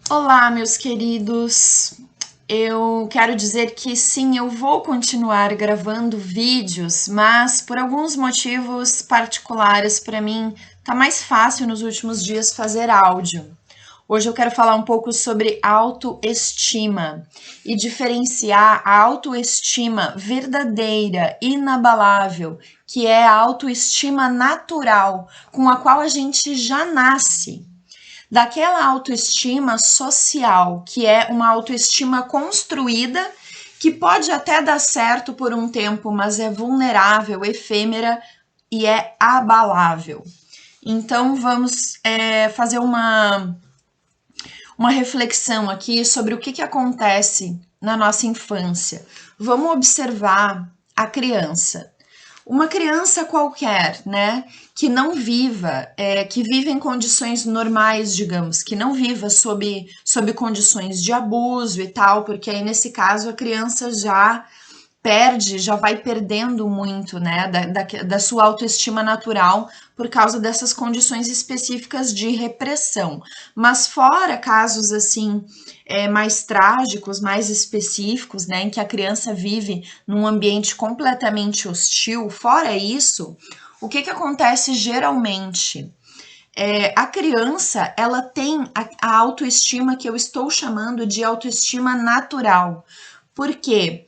Olá, meus queridos. Eu quero dizer que sim, eu vou continuar gravando vídeos, mas por alguns motivos particulares para mim tá mais fácil nos últimos dias fazer áudio. Hoje eu quero falar um pouco sobre autoestima e diferenciar a autoestima verdadeira, inabalável, que é a autoestima natural, com a qual a gente já nasce, daquela autoestima social, que é uma autoestima construída, que pode até dar certo por um tempo, mas é vulnerável, efêmera e é abalável. Então vamos fazer uma reflexão aqui sobre o que acontece na nossa infância. Vamos observar a criança. Uma criança qualquer, né, que não viva, que vive em condições normais, digamos, que não viva sob condições de abuso e tal, porque aí nesse caso a criança já vai perdendo muito, né, da sua autoestima natural por causa dessas condições específicas de repressão. Mas fora casos assim mais trágicos, mais específicos, né, em que a criança vive num ambiente completamente hostil, fora isso, o que acontece geralmente? A criança, ela tem a autoestima que eu estou chamando de autoestima natural. Por quê?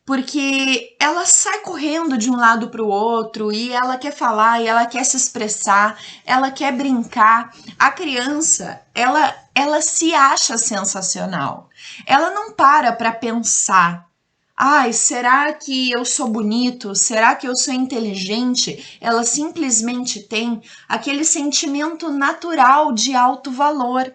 Porque ela sai correndo de um lado para o outro e ela quer falar e ela quer se expressar, ela quer brincar. A criança, ela se acha sensacional. Ela não para pensar. Ai, será que eu sou bonito? Será que eu sou inteligente? Ela simplesmente tem aquele sentimento natural de alto valor.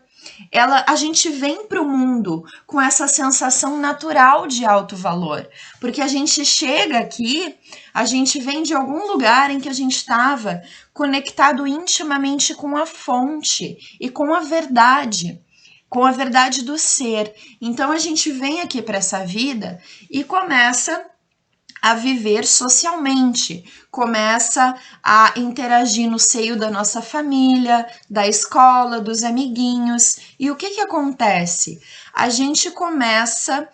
A gente vem para o mundo com essa sensação natural de alto valor, porque a gente chega aqui, a gente vem de algum lugar em que a gente estava conectado intimamente com a fonte e com a verdade do ser. Então a gente vem aqui para essa vida e começa a viver socialmente, começa a interagir no seio da nossa família, da escola, dos amiguinhos. E o que acontece? A gente começa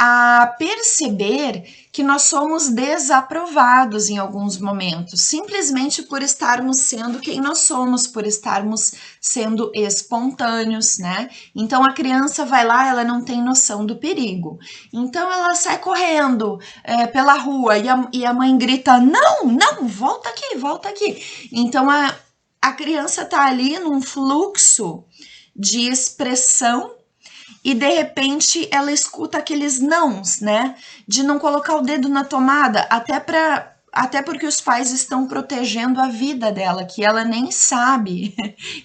a perceber que nós somos desaprovados em alguns momentos, simplesmente por estarmos sendo quem nós somos, por estarmos sendo espontâneos, né? Então a criança vai lá, ela não tem noção do perigo. Então ela sai correndo pela rua e a mãe grita: não, não, volta aqui, volta aqui. Então a criança tá ali num fluxo de expressão e de repente ela escuta aqueles nãos, né? De não colocar o dedo na tomada, até porque os pais estão protegendo a vida dela, que ela nem sabe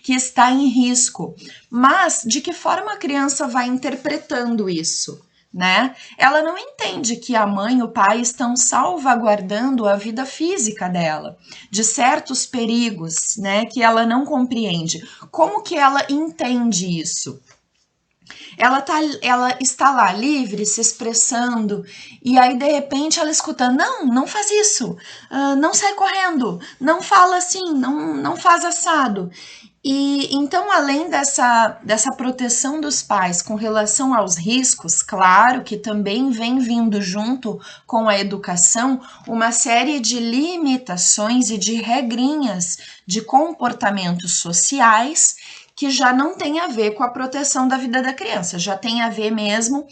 que está em risco. Mas de que forma a criança vai interpretando isso? Né? Ela não entende que a mãe e o pai estão salvaguardando a vida física dela de certos perigos, né, que ela não compreende. Como que ela entende isso? Ela está lá livre, se expressando, e aí de repente ela escuta: não, não faz isso, não sai correndo, não fala assim, não faz assado. E então, além dessa proteção dos pais com relação aos riscos, claro que também vem vindo junto com a educação uma série de limitações e de regrinhas de comportamentos sociais que já não tem a ver com a proteção da vida da criança, já tem a ver mesmo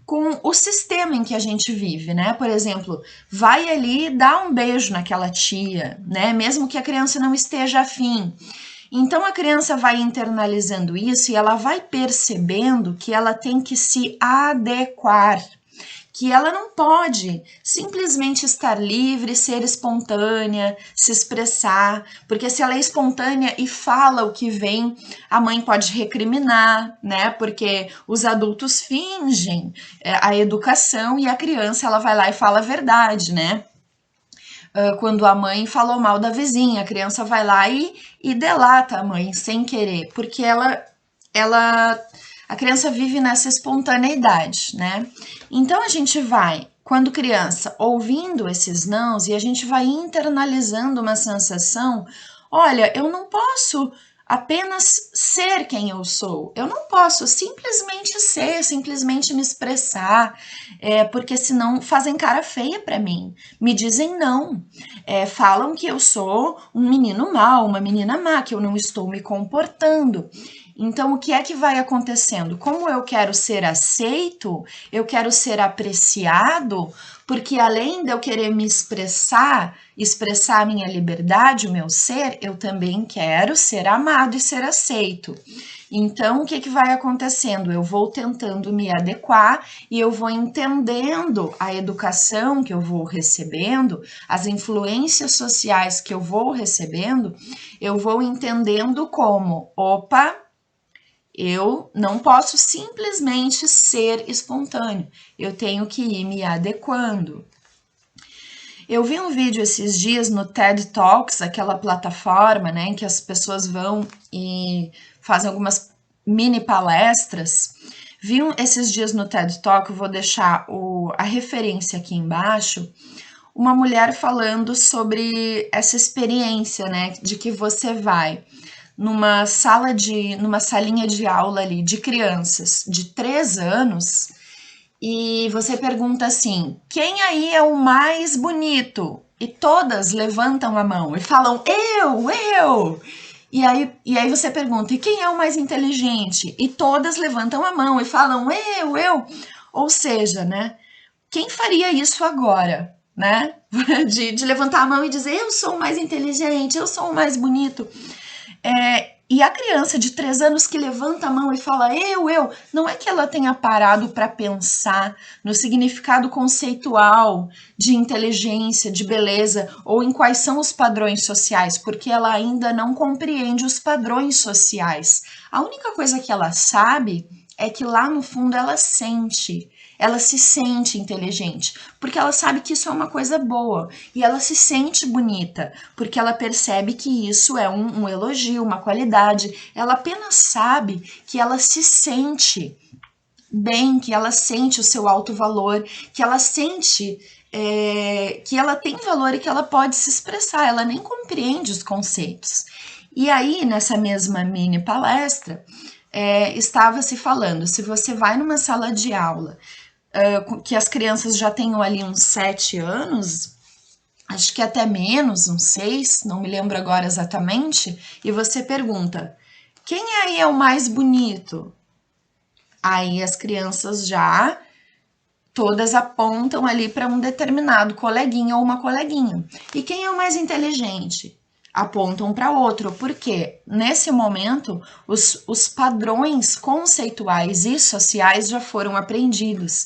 com o sistema em que a gente vive, né? Por exemplo, vai ali dar um beijo naquela tia, né? Mesmo que a criança não esteja afim. Então a criança vai internalizando isso e ela vai percebendo que ela tem que se adequar, que ela não pode simplesmente estar livre, ser espontânea, se expressar, porque se ela é espontânea e fala o que vem, a mãe pode recriminar, né? Porque os adultos fingem a educação e a criança ela vai lá e fala a verdade, né? Quando a mãe falou mal da vizinha, a criança vai lá e delata a mãe sem querer, porque ela a criança vive nessa espontaneidade, né? Então a gente vai, quando criança, ouvindo esses nãos e a gente vai internalizando uma sensação: olha, eu não posso apenas ser quem eu sou. Eu não posso simplesmente ser, simplesmente me expressar, porque senão fazem cara feia para mim. Me dizem não. Falam que eu sou um menino mau, uma menina má, que eu não estou me comportando. Então, o que é que vai acontecendo? Como eu quero ser aceito, eu quero ser apreciado, porque além de eu querer me expressar a minha liberdade, o meu ser, eu também quero ser amado e ser aceito. Então, o que, que vai acontecendo? Eu vou tentando me adequar e eu vou entendendo a educação que eu vou recebendo, as influências sociais que eu vou recebendo, eu vou entendendo como, opa, eu não posso simplesmente ser espontâneo, eu tenho que ir me adequando. Eu vi um vídeo esses dias no TED Talks, aquela plataforma, né, em que as pessoas vão e fazem algumas mini palestras. Vi esses dias no TED Talk, eu vou deixar a referência aqui embaixo, uma mulher falando sobre essa experiência, né, de que você vai numa salinha de aula ali de crianças de 3 anos e você pergunta assim: quem aí é o mais bonito? E todas levantam a mão e falam: eu! E aí você pergunta: e quem é o mais inteligente? E todas levantam a mão e falam: eu! Ou seja, né? Quem faria isso agora, né? De levantar a mão e dizer: eu sou o mais inteligente, eu sou o mais bonito. E a criança de 3 anos que levanta a mão e fala eu, não é que ela tenha parado para pensar no significado conceitual de inteligência, de beleza, ou em quais são os padrões sociais, porque ela ainda não compreende os padrões sociais. A única coisa que ela sabe é que lá no fundo ela se sente inteligente, porque ela sabe que isso é uma coisa boa, e ela se sente bonita, porque ela percebe que isso é um elogio, uma qualidade, ela apenas sabe que ela se sente bem, que ela sente o seu alto valor, que ela sente que ela tem valor e que ela pode se expressar, ela nem compreende os conceitos. E aí, nessa mesma mini palestra, estava se falando, se você vai numa sala de aula que as crianças já tenham ali uns 7 anos, acho que até menos, uns 6, não me lembro agora exatamente, e você pergunta: quem aí é o mais bonito? Aí as crianças já todas apontam ali para um determinado coleguinha ou uma coleguinha. E quem é o mais inteligente? Apontam para outro, porque nesse momento os padrões conceituais e sociais já foram aprendidos.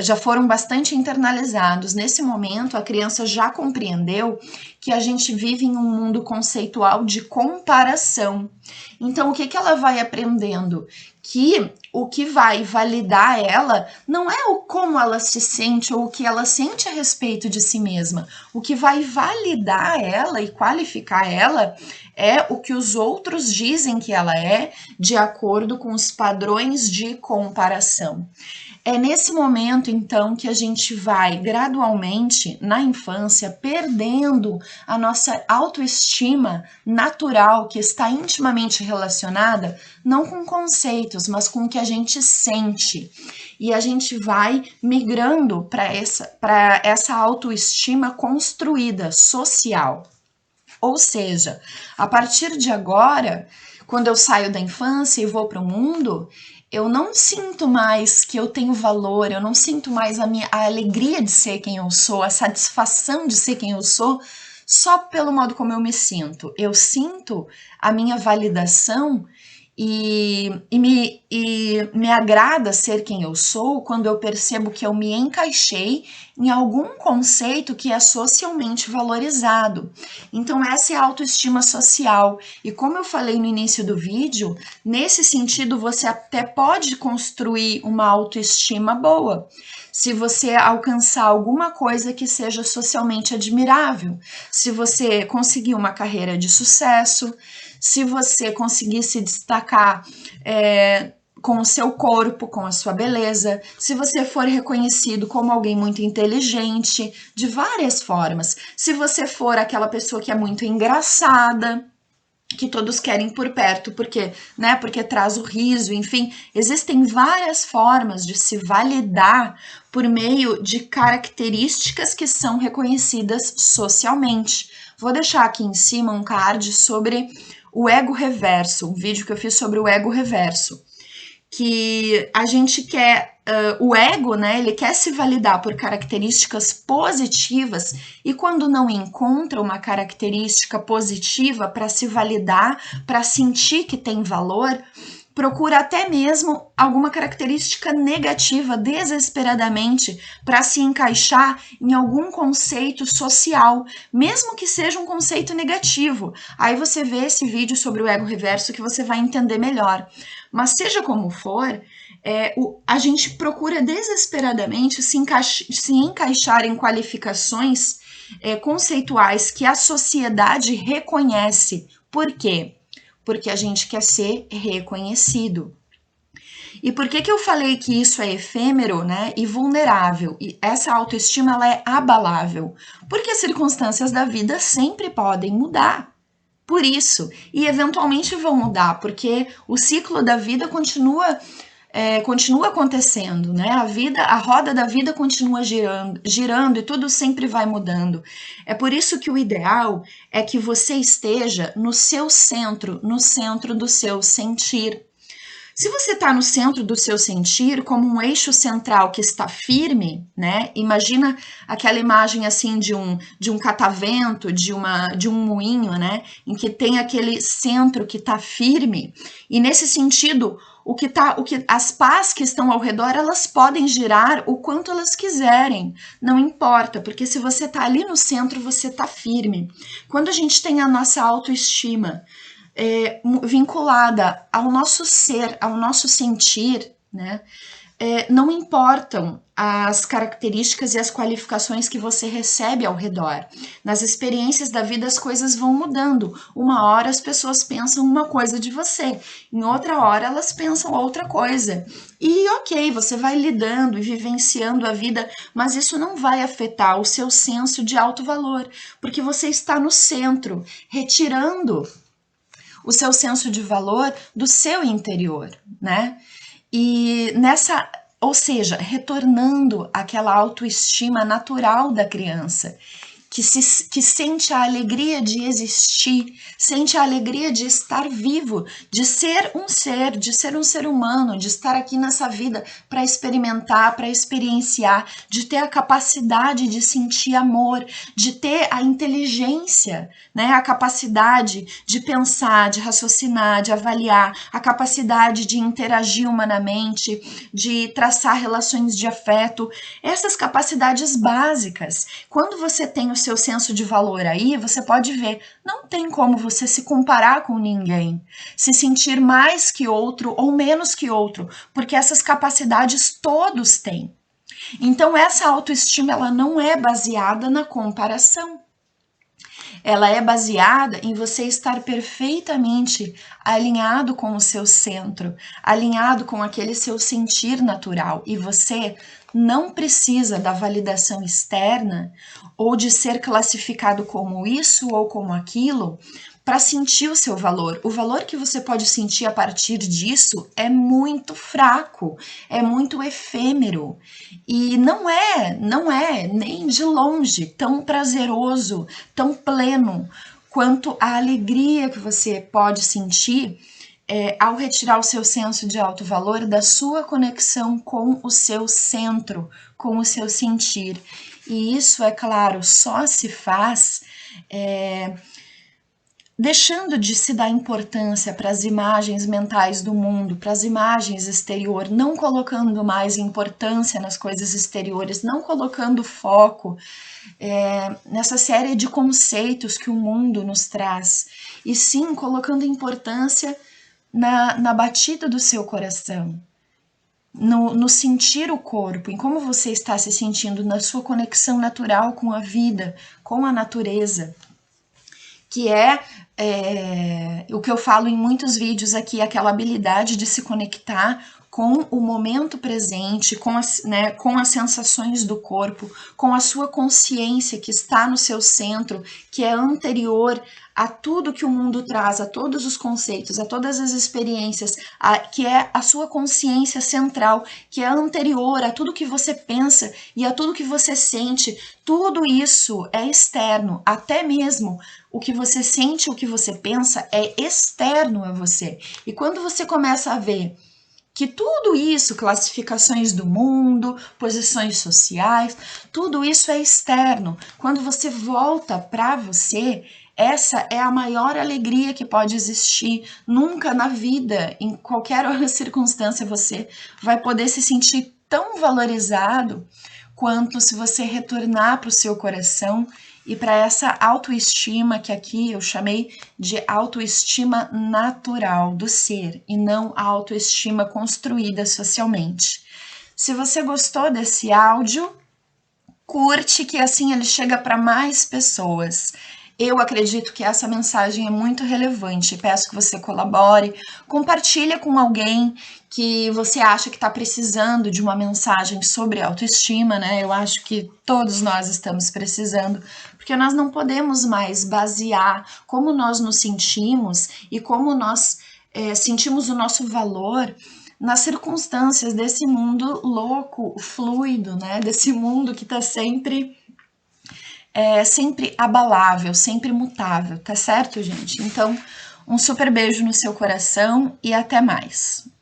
Já foram bastante internalizados. Nesse momento, a criança já compreendeu que a gente vive em um mundo conceitual de comparação. Então, o que, que ela vai aprendendo? Que o que vai validar ela não é o como ela se sente ou o que ela sente a respeito de si mesma. O que vai validar ela e qualificar ela é o que os outros dizem que ela é, de acordo com os padrões de comparação. É nesse momento, então, que a gente vai gradualmente, na infância, perdendo a nossa autoestima natural, que está intimamente relacionada, não com conceitos, mas com o que a gente sente. E a gente vai migrando para essa autoestima construída, social. Ou seja, a partir de agora, quando eu saio da infância e vou para o mundo, eu não sinto mais que eu tenho valor, eu não sinto mais a alegria de ser quem eu sou, a satisfação de ser quem eu sou, só pelo modo como eu me sinto. Eu sinto a minha validação e me agrada ser quem eu sou quando eu percebo que eu me encaixei em algum conceito que é socialmente valorizado. Então, essa é a autoestima social. E como eu falei no início do vídeo, nesse sentido, você até pode construir uma autoestima boa. Se você alcançar alguma coisa que seja socialmente admirável, se você conseguir uma carreira de sucesso, se você conseguir se destacar com o seu corpo, com a sua beleza, se você for reconhecido como alguém muito inteligente, de várias formas, se você for aquela pessoa que é muito engraçada, que todos querem por perto, porque, né, porque traz o riso, enfim, existem várias formas de se validar por meio de características que são reconhecidas socialmente. Vou deixar aqui em cima um card sobre o ego reverso, um vídeo que eu fiz sobre o ego reverso, que a gente quer, o ego, né, ele quer se validar por características positivas e quando não encontra uma característica positiva para se validar, para sentir que tem valor, procura até mesmo alguma característica negativa desesperadamente para se encaixar em algum conceito social, mesmo que seja um conceito negativo. Aí você vê esse vídeo sobre o ego reverso que você vai entender melhor. Mas seja como for, a gente procura desesperadamente se encaixar em qualificações conceituais que a sociedade reconhece. Por quê? Porque a gente quer ser reconhecido. E por que eu falei que isso é efêmero, né, e vulnerável? E essa autoestima ela é abalável, porque as circunstâncias da vida sempre podem mudar. Por isso, e eventualmente vão mudar, porque o ciclo da vida continua acontecendo, né? A roda da vida continua girando e tudo sempre vai mudando. É por isso que o ideal é que você esteja no seu centro, no centro do seu sentir. Se você está no centro do seu sentir, como um eixo central que está firme, né? Imagina aquela imagem assim de um catavento, de um moinho, né? Em que tem aquele centro que está firme. E nesse sentido, as pás que estão ao redor, elas podem girar o quanto elas quiserem, não importa, porque se você está ali no centro, você está firme. Quando a gente tem a nossa autoestima vinculada ao nosso ser, ao nosso sentir, né? Não importam as características e as qualificações que você recebe ao redor. Nas experiências da vida as coisas vão mudando. Uma hora as pessoas pensam uma coisa de você, em outra hora elas pensam outra coisa. E ok, você vai lidando e vivenciando a vida, mas isso não vai afetar o seu senso de alto valor, porque você está no centro, retirando o seu senso de valor do seu interior, né? E ou seja, retornando àquela autoestima natural da criança, que sente a alegria de existir, sente a alegria de estar vivo, de ser um ser humano, de estar aqui nessa vida para experimentar, para experienciar, de ter a capacidade de sentir amor, de ter a inteligência, né, a capacidade de pensar, de raciocinar, de avaliar, a capacidade de interagir humanamente, de traçar relações de afeto, essas capacidades básicas. Quando você tem o seu senso de valor aí, você pode ver, não tem como você se comparar com ninguém, se sentir mais que outro ou menos que outro, porque essas capacidades todos têm. Então essa autoestima ela não é baseada na comparação. Ela é baseada em você estar perfeitamente alinhado com o seu centro, alinhado com aquele seu sentir natural, e você não precisa da validação externa ou de ser classificado como isso ou como aquilo para sentir o seu valor. O valor que você pode sentir a partir disso é muito fraco, é muito efêmero e não é nem de longe tão prazeroso, tão pleno quanto a alegria que você pode sentir ao retirar o seu senso de alto valor da sua conexão com o seu centro, com o seu sentir. E isso, é claro, só se faz deixando de se dar importância para as imagens mentais do mundo, para as imagens exterior, não colocando mais importância nas coisas exteriores, não colocando foco nessa série de conceitos que o mundo nos traz, e sim colocando importância na batida do seu coração, no sentir o corpo, em como você está se sentindo, na sua conexão natural com a vida, com a natureza, que o que eu falo em muitos vídeos aqui, aquela habilidade de se conectar com o momento presente, com as sensações do corpo, com a sua consciência que está no seu centro, que é anterior a tudo que o mundo traz, a todos os conceitos, a todas as experiências, que é a sua consciência central, que é anterior a tudo que você pensa e a tudo que você sente. Tudo isso é externo, até mesmo o que você sente, o que você pensa é externo a você. E quando você começa a ver que tudo isso, classificações do mundo, posições sociais, tudo isso é externo. Quando você volta para você, essa é a maior alegria que pode existir. Nunca na vida, em qualquer circunstância, você vai poder se sentir tão valorizado quanto se você retornar para o seu coração e para essa autoestima que aqui eu chamei de autoestima natural do ser e não a autoestima construída socialmente. Se você gostou desse áudio, curte, que assim ele chega para mais pessoas. Eu acredito que essa mensagem é muito relevante. Peço que você colabore, compartilhe com alguém que você acha que está precisando de uma mensagem sobre autoestima, né? Eu acho que todos nós estamos precisando, porque nós não podemos mais basear como nós nos sentimos e como nós sentimos o nosso valor nas circunstâncias desse mundo louco, fluido, né? Desse mundo que está sempre abalável, sempre mutável, tá certo, gente? Então, um super beijo no seu coração e até mais.